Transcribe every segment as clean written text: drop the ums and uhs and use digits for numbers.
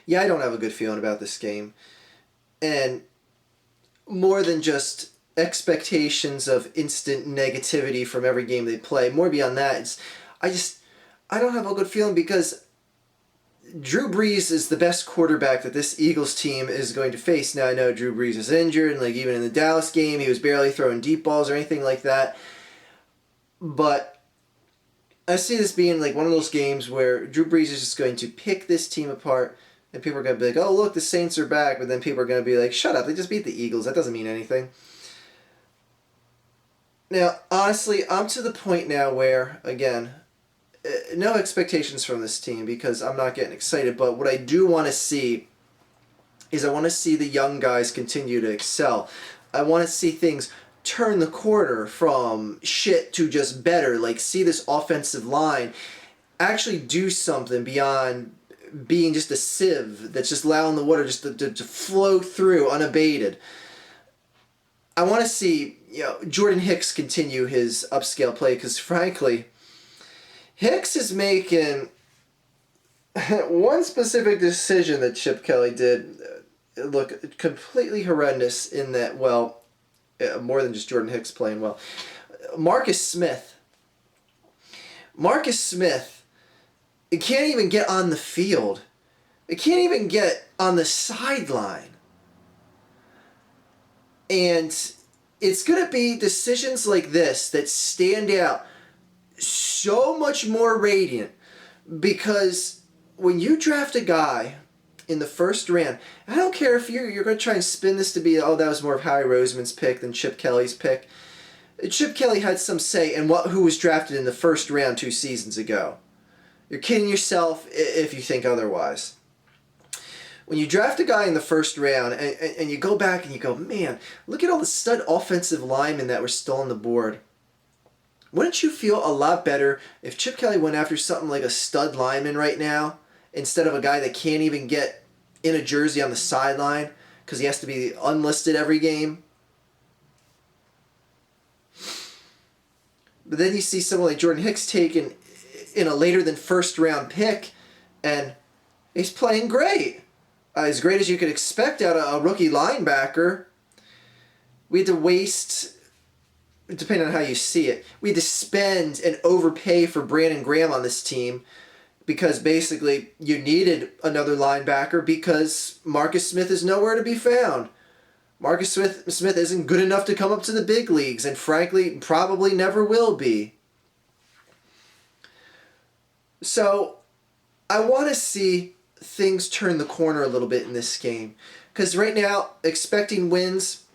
yeah, I don't have a good feeling about this game. And more than just expectations of instant negativity from every game they play, more beyond that, I just, I don't have a good feeling because Drew Brees is the best quarterback that this Eagles team is going to face. Now I know Drew Brees is injured, and like even in the Dallas game, he was barely throwing deep balls or anything like that. But I see this being like one of those games where Drew Brees is just going to pick this team apart, and people are going to be like, "Oh, look, the Saints are back," but then people are going to be like, "Shut up! They just beat the Eagles. That doesn't mean anything." Now, honestly, I'm to the point now where, again, no expectations from this team because I'm not getting excited. But what I do want to see is I want to see the young guys continue to excel. I want to see things turn the corner from shit to just better. Like, see this offensive line actually do something beyond being just a sieve that's just allowing the water just to flow through unabated. I want to see Jordan Hicks continue his upscale play because, frankly, Hicks is making one specific decision that Chip Kelly did look completely horrendous in that, well, more than just Jordan Hicks playing well. Marcus Smith. Marcus Smith, it can't even get on the field. It can't even get on the sideline. And it's going to be decisions like this that stand out so much more radiant because when you draft a guy in the first round, I don't care if you're going to try and spin this to be, oh, that was more of Howie Roseman's pick than Chip Kelly's pick. Chip Kelly had some say in who was drafted in the first round 2 seasons ago. You're kidding yourself if you think otherwise. When you draft a guy in the first round and you go back and you go, man, look at all the stud offensive linemen that were still on the board. Wouldn't you feel a lot better if Chip Kelly went after something like a stud lineman right now instead of a guy that can't even get in a jersey on the sideline because he has to be unlisted every game? But then you see someone like Jordan Hicks taken in a later than first round pick and he's playing great. As great as you could expect out of a rookie linebacker. We had to waste, depending on how you see it, we had to spend and overpay for Brandon Graham on this team because basically you needed another linebacker because Marcus Smith is nowhere to be found. Marcus Smith isn't good enough to come up to the big leagues and frankly probably never will be. So I want to see things turn the corner a little bit in this game. Because right now, expecting wins,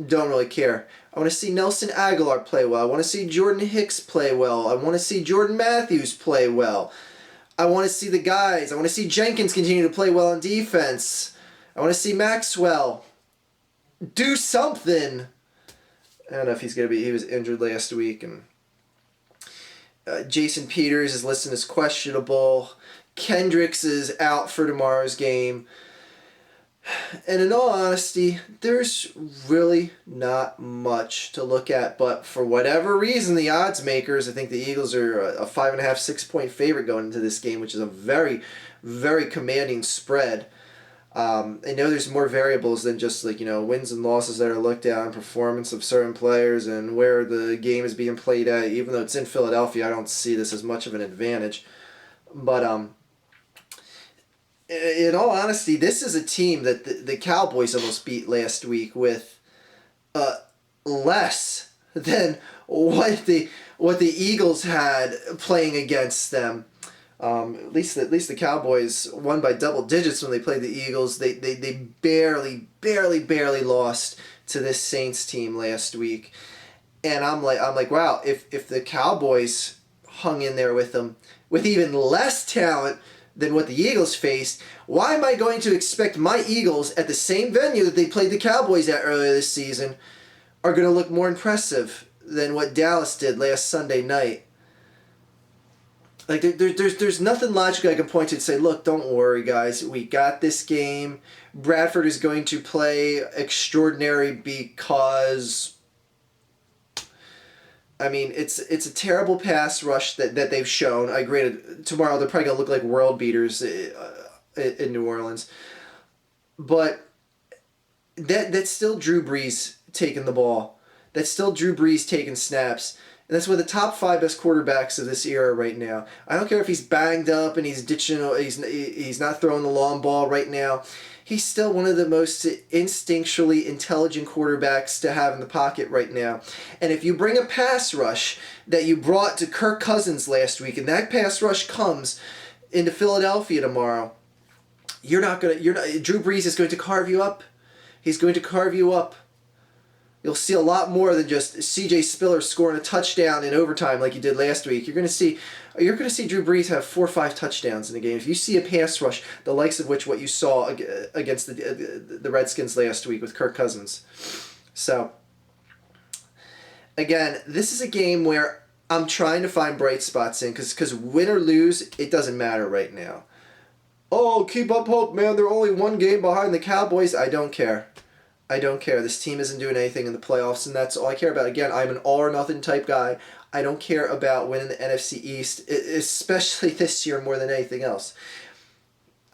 don't really care. I want to see Nelson Aguilar play well. I want to see Jordan Hicks play well. I want to see Jordan Matthews play well. I want to see the guys. I want to see Jenkins continue to play well on defense. I want to see Maxwell do something. I don't know if he's going to be... He was injured last week. And Jason Peters is listed as questionable. Kendricks is out for tomorrow's game. And in all honesty, there's really not much to look at. But for whatever reason, the odds makers, I think the Eagles are a 5.5, 6-point favorite going into this game, which is a very, very commanding spread. I know there's more variables than just wins and losses that are looked at, and performance of certain players, and where the game is being played at. Even though it's in Philadelphia, I don't see this as much of an advantage. But in all honesty, this is a team that the Cowboys almost beat last week with less than what the Eagles had playing against them. At least the Cowboys won by double digits when they played the Eagles. They barely lost to this Saints team last week, and I'm like, wow, if the Cowboys hung in there with them with even less talent than what the Eagles faced, why am I going to expect my Eagles at the same venue that they played the Cowboys at earlier this season are going to look more impressive than what Dallas did last Sunday night? Like, there's nothing logical I can point to say, look, don't worry, guys. We got this game. Bradford is going to play extraordinary because... I mean, it's a terrible pass rush that they've shown. I agree. Tomorrow they're probably going to look like world beaters in New Orleans. But that's still Drew Brees taking the ball. That's still Drew Brees taking snaps. And that's one of the top 5 best quarterbacks of this era right now. I don't care if he's banged up and he's ditching, he's not throwing the long ball right now. He's still one of the most instinctually intelligent quarterbacks to have in the pocket right now. And if you bring a pass rush that you brought to Kirk Cousins last week, and that pass rush comes into Philadelphia tomorrow, Drew Brees is going to carve you up. He's going to carve you up. You'll see a lot more than just C.J. Spiller scoring a touchdown in overtime like you did last week. You're going to see Drew Brees have 4 or 5 touchdowns in the game. If you see a pass rush, the likes of what you saw against the Redskins last week with Kirk Cousins. So, again, this is a game where I'm trying to find bright spots in because win or lose, it doesn't matter right now. Oh, keep up hope, man. They're only 1 game behind the Cowboys. I don't care. I don't care. This team isn't doing anything in the playoffs, and that's all I care about. Again, I'm an all-or-nothing type guy. I don't care about winning the NFC East, especially this year more than anything else.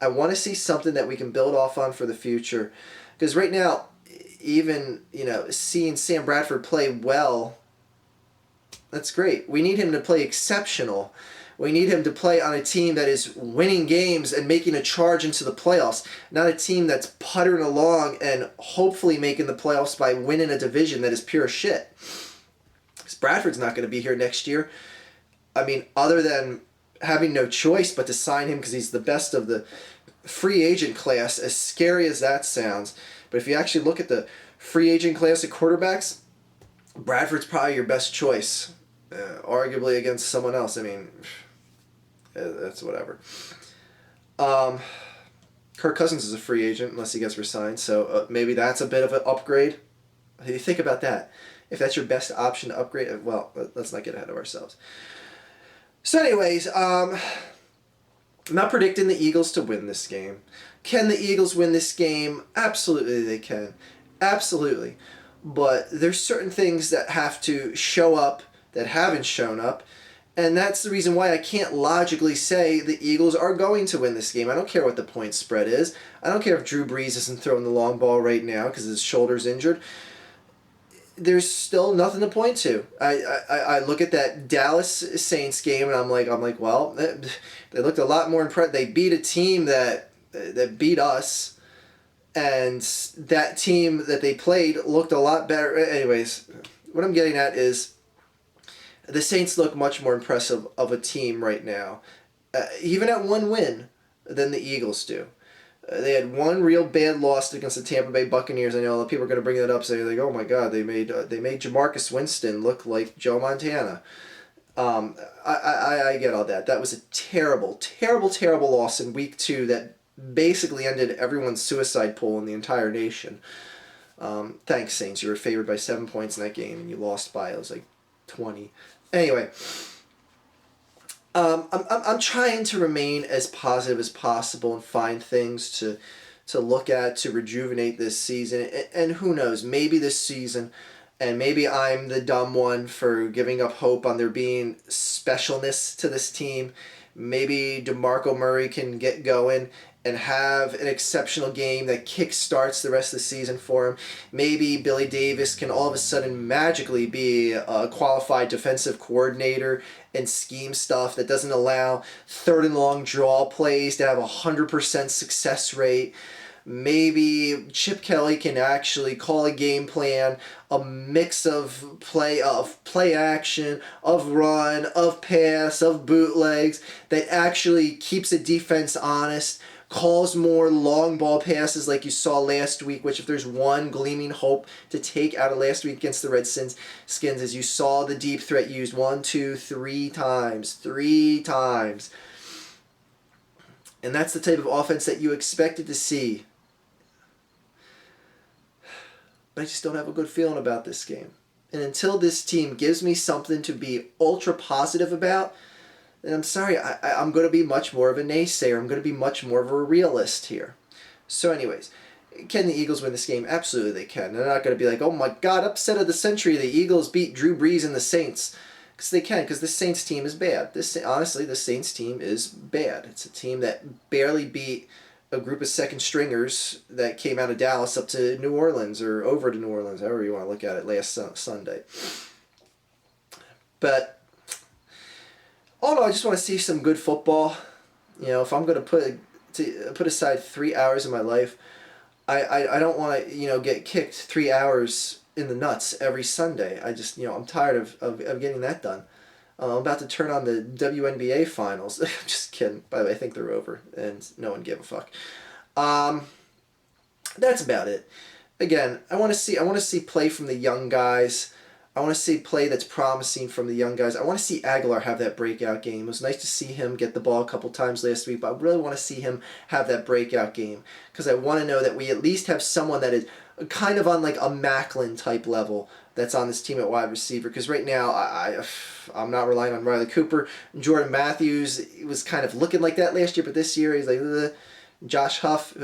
I want to see something that we can build off on for the future. Because right now, even seeing Sam Bradford play well, that's great. We need him to play exceptional. We need him to play on a team that is winning games and making a charge into the playoffs, not a team that's puttering along and hopefully making the playoffs by winning a division that is pure shit. Because Bradford's not going to be here next year. I mean, other than having no choice but to sign him because he's the best of the free agent class, as scary as that sounds. But if you actually look at the free agent class of quarterbacks, Bradford's probably your best choice, arguably against someone else. I mean, that's whatever. Kirk Cousins is a free agent unless he gets re-signed, so maybe that's a bit of an upgrade. You think about that. If that's your best option to upgrade, well, let's not get ahead of ourselves. So anyways, I'm not predicting the Eagles to win this game. Can the Eagles win this game? Absolutely they can. Absolutely. But there's certain things that have to show up that haven't shown up. And that's the reason why I can't logically say the Eagles are going to win this game. I don't care what the point spread is. I don't care if Drew Brees isn't throwing the long ball right now because his shoulder's injured. There's still nothing to point to. I look at that Dallas Saints game and I'm like, well, they looked a lot more impressive. They beat a team that beat us, and that team that they played looked a lot better. Anyways, what I'm getting at is the Saints look much more impressive of a team right now, even at 1 win, than the Eagles do. They had 1 real bad loss against the Tampa Bay Buccaneers. I know a lot of people are going to bring that up, saying like, "Oh my God, they made Jamarcus Winston look like Joe Montana." I get all that. That was a terrible, terrible, terrible loss in Week 2 that basically ended everyone's suicide pool in the entire nation. Thanks, Saints. You were favored by 7 points in that game, and you lost by, it was like 20. Anyway, I'm trying to remain as positive as possible and find things to look at to rejuvenate this season. And who knows, maybe this season, and maybe I'm the dumb one for giving up hope on there being specialness to this team. Maybe DeMarco Murray can get going and have an exceptional game that kickstarts the rest of the season for him. Maybe Billy Davis can all of a sudden magically be a qualified defensive coordinator and scheme stuff that doesn't allow 3rd and long draw plays to have a 100% success rate. Maybe Chip Kelly can actually call a game plan, a mix of play action, of run, of pass, of bootlegs, that actually keeps the defense honest, calls more long ball passes like you saw last week, which if there's one gleaming hope to take out of last week against the Redskins, is you saw the deep threat used 1, 2, 3 times. 3 times. And that's the type of offense that you expected to see. But I just don't have a good feeling about this game. And until this team gives me something to be ultra positive about, then I'm sorry, I'm going to be much more of a naysayer. I'm going to be much more of a realist here. So anyways, can the Eagles win this game? Absolutely they can. They're not going to be like, oh my God, upset of the century, the Eagles beat Drew Brees and the Saints. Because they can, because the Saints team is bad. Honestly, the Saints team is bad. It's a team that barely beat a group of second stringers that came out of Dallas up to New Orleans or over to New Orleans, however you want to look at it, last Sunday. But all in all, I just want to see some good football. You know, if I'm going to put aside 3 hours of my life, I don't want to, get kicked 3 hours in the nuts every Sunday. I just, I'm tired of getting that done. I'm about to turn on the WNBA finals. Just kidding. By the way, I think they're over, and no one gave a fuck. That's about it. Again, I want to see play from the young guys. I want to see play that's promising from the young guys. I want to see Aguilar have that breakout game. It was nice to see him get the ball a couple times last week, but I really want to see him have that breakout game because I want to know that we at least have someone that is kind of on like a Macklin type level that's on this team at wide receiver. Because right now, I'm not relying on Riley Cooper. Jordan Matthews was kind of looking like that last year, but this year he's like, ugh. Josh Huff,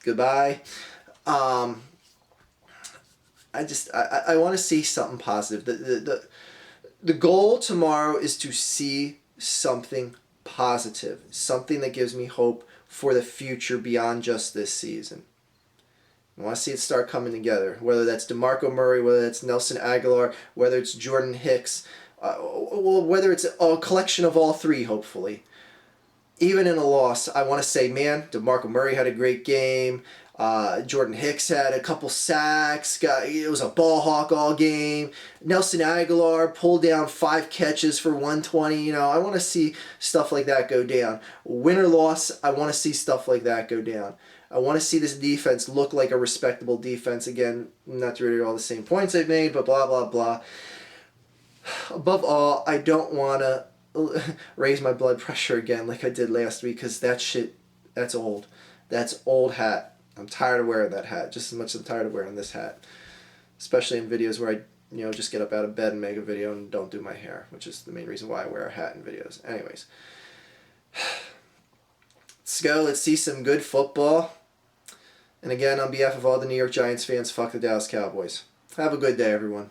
goodbye. I want to see something positive. The goal tomorrow is to see something positive, something that gives me hope for the future beyond just this season. I want to see it start coming together, whether that's DeMarco Murray, whether that's Nelson Aguilar, whether it's Jordan Hicks, whether it's a collection of all three, hopefully. Even in a loss, I want to say, man, DeMarco Murray had a great game. Jordan Hicks had a couple sacks. It was a ball hawk all game. Nelson Aguilar pulled down 5 catches for 120. I want to see stuff like that go down. Win or loss, I want to see stuff like that go down. I want to see this defense look like a respectable defense. Again, not to read all the same points I've made, but blah, blah, blah. Above all, I don't want to raise my blood pressure again like I did last week because that's old. That's old hat. I'm tired of wearing that hat just as much as I'm tired of wearing this hat. Especially in videos where I just get up out of bed and make a video and don't do my hair, which is the main reason why I wear a hat in videos. Anyways. Let's go. Let's see some good football. And again, on behalf of all the New York Giants fans, fuck the Dallas Cowboys. Have a good day, everyone.